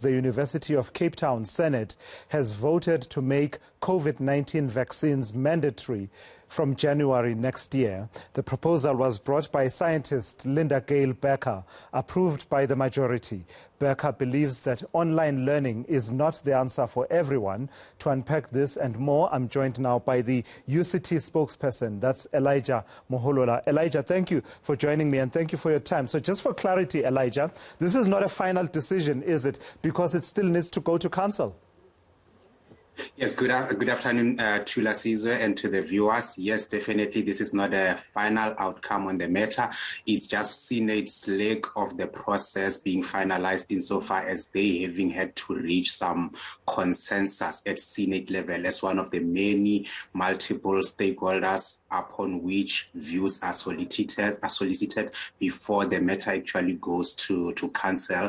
The University of Cape Town Senate has voted to make COVID-19 vaccines mandatory from January next year. The proposal was brought by scientist Linda Gale Becker, approved by the majority. Becker believes that online learning is not the answer for everyone. To unpack this and more, I'm joined now by the UCT spokesperson, that's Elijah Moholola. Elijah, thank you for joining me and thank you for your time. So just for clarity, Elijah, this is not a final decision, is it? Because it still needs to go to council. Yes, good afternoon to Lasizwe and to the viewers. Yes, definitely this is not a final outcome on the matter. It's just Senate's leg of the process being finalized insofar as they having had to reach some consensus at Senate level as one of the many multiple stakeholders upon which views are solicited before the matter actually goes to council.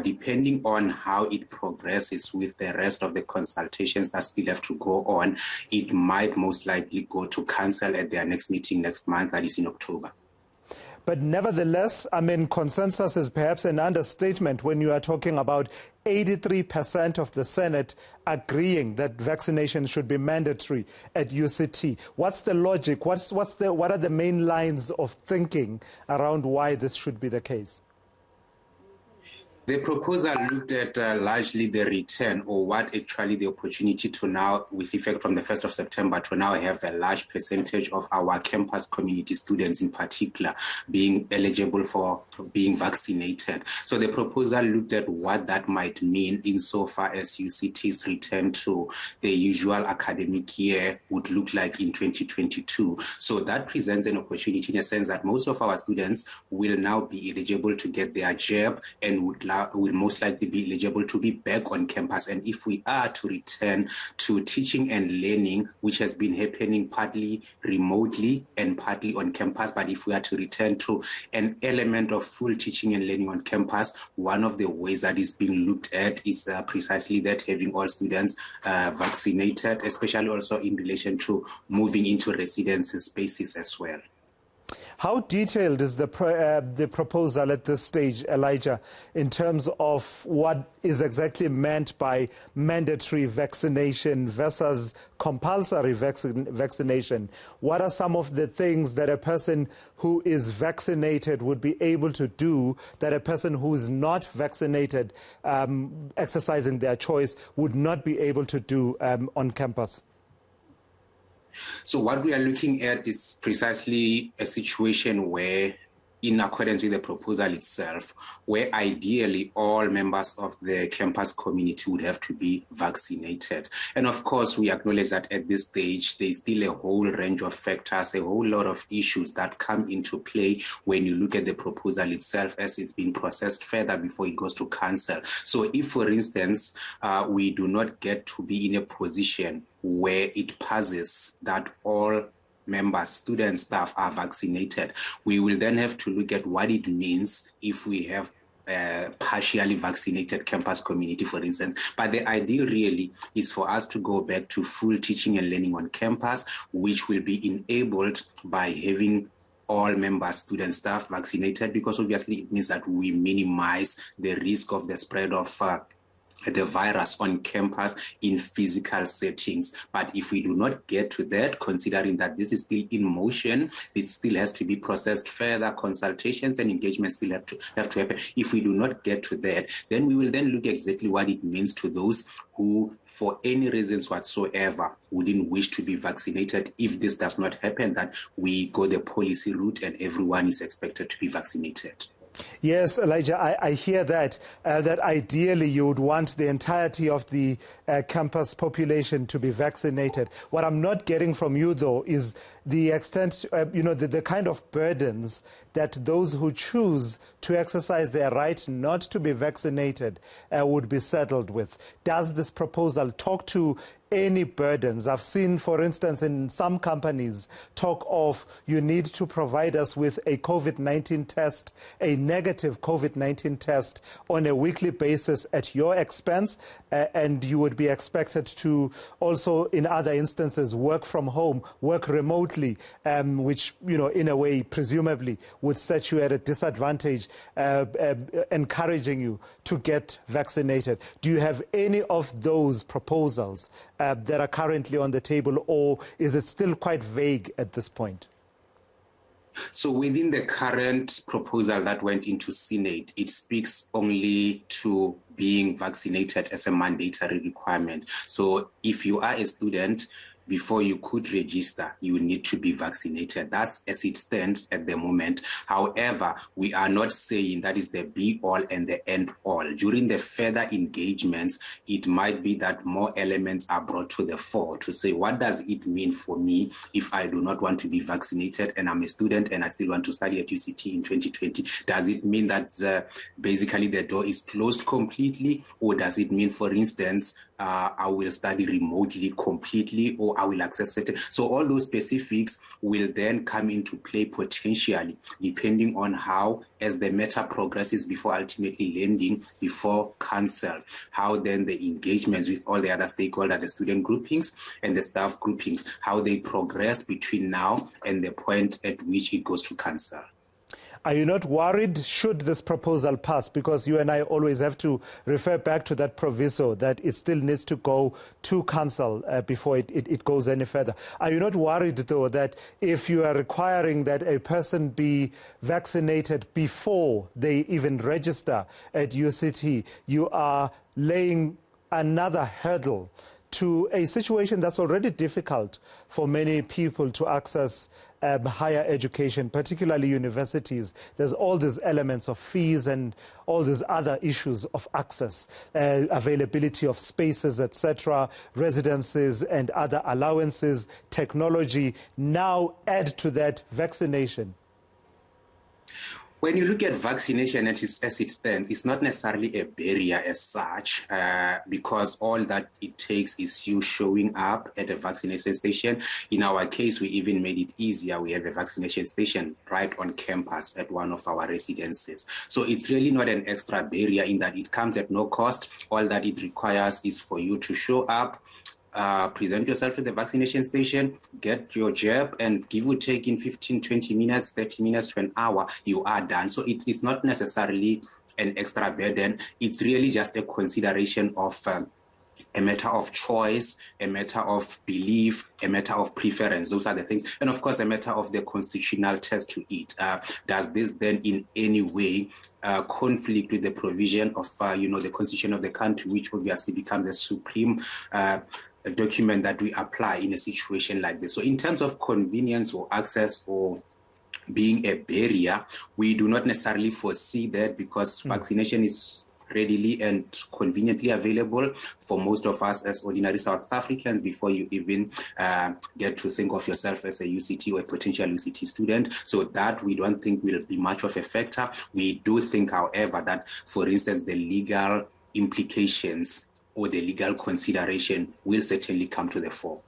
Depending on how it progresses with the rest of the consultation that still have to go on, it might most likely go to council at their next meeting next month, that is in October. But nevertheless, I mean, consensus is perhaps an understatement when you are talking about 83% of the Senate agreeing that vaccination should be mandatory at UCT. What's the logic? What are the main lines of thinking around why this should be the case? The proposal looked at largely the return, or what actually the opportunity to now, with effect from the 1st of September, to now have a large percentage of our campus community students in particular being eligible for being vaccinated. So the proposal looked at what that might mean insofar as UCT's return to the usual academic year would look like in 2022. So that presents an opportunity in a sense that most of our students will now be eligible to get their jab and will most likely be eligible to be back on campus. And if we are to return to teaching and learning, which has been happening partly remotely and partly on campus, but if we are to return to an element of full teaching and learning on campus, one of the ways that is being looked at is precisely that, having all students vaccinated, especially also in relation to moving into residency spaces as well. How detailed is the proposal at this stage, Elijah, in terms of what is exactly meant by mandatory vaccination versus compulsory vaccination? What are some of the things that a person who is vaccinated would be able to do that a person who is not vaccinated, exercising their choice, would not be able to do on campus? So what we are looking at is precisely a situation where, in accordance with the proposal itself, where ideally all members of the campus community would have to be vaccinated. And of course, we acknowledge that at this stage, there's still a whole range of factors, a whole lot of issues that come into play when you look at the proposal itself as it's been processed further before it goes to council. So if, for instance, we do not get to be in a position where it passes that all members, students, staff are vaccinated, we will then have to look at what it means if we have partially vaccinated campus community, for instance. But the ideal really is for us to go back to full teaching and learning on campus, which will be enabled by having all members, students, staff vaccinated, because obviously it means that we minimize the risk of the spread of the virus on campus in physical settings. But if we do not get to that, considering that this is still in motion, it still has to be processed further, consultations and engagements still have to happen. If we do not get to that, then we will then look exactly what it means to those who, for any reasons whatsoever, wouldn't wish to be vaccinated. If this does not happen, that we go the policy route and everyone is expected to be vaccinated. Yes, Elijah, I hear that, that ideally you would want the entirety of the campus population to be vaccinated. What I'm not getting from you, though, is the extent, the kind of burdens that those who choose to exercise their right not to be vaccinated would be saddled with. Does this proposal talk to any burdens? I've seen, for instance, in some companies talk of you need to provide us with a COVID-19 test, a negative COVID-19 test on a weekly basis at your expense, and you would be expected to also, in other instances, work from home, work remotely, which, in a way, presumably would set you at a disadvantage, encouraging you to get vaccinated. Do you have any of those proposals that are currently on the table, or is it still quite vague at this point? So within the current proposal that went into Senate, it speaks only to being vaccinated as a mandatory requirement. So if you are a student, before you could register, you need to be vaccinated. That's as it stands at the moment. However, we are not saying that is the be-all and the end-all. During the further engagements, it might be that more elements are brought to the fore to say, what does it mean for me if I do not want to be vaccinated and I'm a student and I still want to study at UCT in 2020? Does it mean that basically the door is closed completely? Or does it mean, for instance, I will study remotely completely, or I will access it? So all those specifics will then come into play potentially, depending on how, as the matter progresses before ultimately landing before council, how then the engagements with all the other stakeholders, the student groupings and the staff groupings, how they progress between now and the point at which it goes to council. Are you not worried should this proposal pass? Because you and I always have to refer back to that proviso that it still needs to go to council before it goes any further. Are you not worried, though, that if you are requiring that a person be vaccinated before they even register at UCT, you are laying another hurdle to a situation that's already difficult for many people to access higher education, particularly universities? There's all these elements of fees and all these other issues of access, availability of spaces, etc., residences and other allowances, technology. Now add to that vaccination. When you look at vaccination as it stands, it's not necessarily a barrier as such, because all that it takes is you showing up at a vaccination station. In our case, we even made it easier. We have a vaccination station right on campus at one of our residences. So it's really not an extra barrier in that it comes at no cost. All that it requires is for you to show up, present yourself at the vaccination station, get your jab, and give or take in 15, 20 minutes, 30 minutes to an hour, you are done. So it's not necessarily an extra burden. It's really just a consideration of a matter of choice, a matter of belief, a matter of preference. Those are the things. And of course, a matter of the constitutional test to it. Does this then in any way conflict with the provision of, the constitution of the country, which obviously becomes the supreme a document that we apply in a situation like this? So in terms of convenience or access or being a barrier, we do not necessarily foresee that, because vaccination is readily and conveniently available for most of us as ordinary South Africans before you even get to think of yourself as a UCT or a potential UCT student. So that we don't think will be much of a factor. We do think, however, that, for instance, the legal implications or the legal consideration will certainly come to the fore.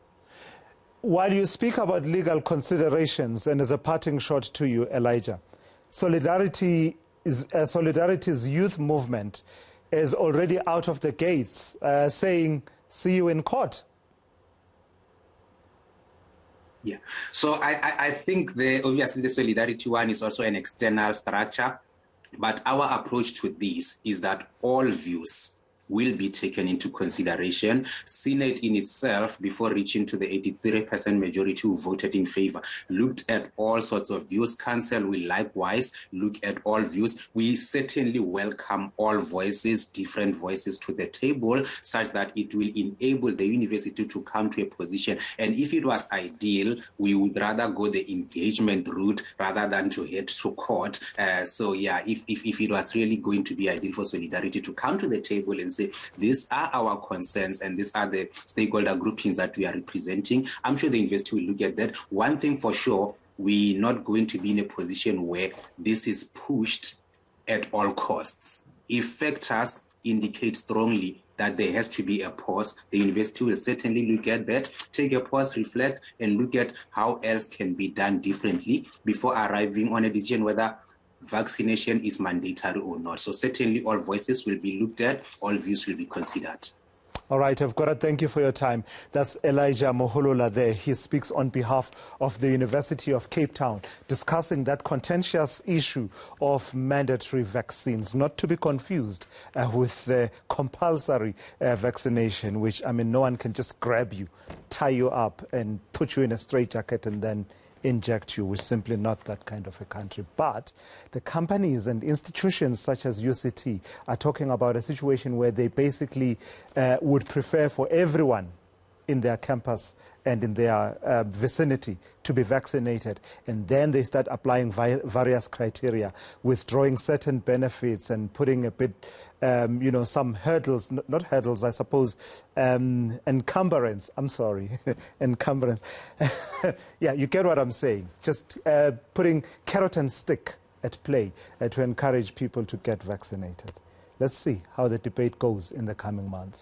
While you speak about legal considerations, and as a parting shot to you, Elijah, Solidarity's youth movement is already out of the gates saying, see you in court. Yeah, so I think obviously the Solidarity one is also an external structure, but our approach to this is that all views will be taken into consideration. Senate in itself, before reaching to the 83% majority who voted in favor, looked at all sorts of views. Council will likewise look at all views. We certainly welcome all voices, different voices to the table, such that it will enable the university to come to a position. And if it was ideal, we would rather go the engagement route rather than to head to court. So yeah, if it was really going to be ideal for Solidarity to come to the table and say, these are our concerns and these are the stakeholder groupings that we are representing, I'm sure the university will look at that. One thing for sure, we're not going to be in a position where this is pushed at all costs. If factors indicate strongly that there has to be a pause, the university will certainly look at that, take a pause, reflect, and look at how else can be done differently before arriving on a decision whether vaccination is mandatory or not. So certainly all voices will be looked at, all views will be considered. All right, I've got to thank you for your time. That's Elijah Moholola there. He speaks on behalf of the University of Cape Town, discussing that contentious issue of mandatory vaccines, not to be confused with the compulsory vaccination, which, I mean, no one can just grab you, tie you up, and put you in a straitjacket and then inject you. We're simply not that kind of a country. But the companies and institutions such as UCT are talking about a situation where they basically would prefer for everyone in their campus and in their vicinity to be vaccinated. And then they start applying various criteria, withdrawing certain benefits and putting a bit, some hurdles, not hurdles, I suppose, encumbrance. I'm sorry, encumbrance. Yeah, you get what I'm saying. Just putting carrot and stick at play to encourage people to get vaccinated. Let's see how the debate goes in the coming months.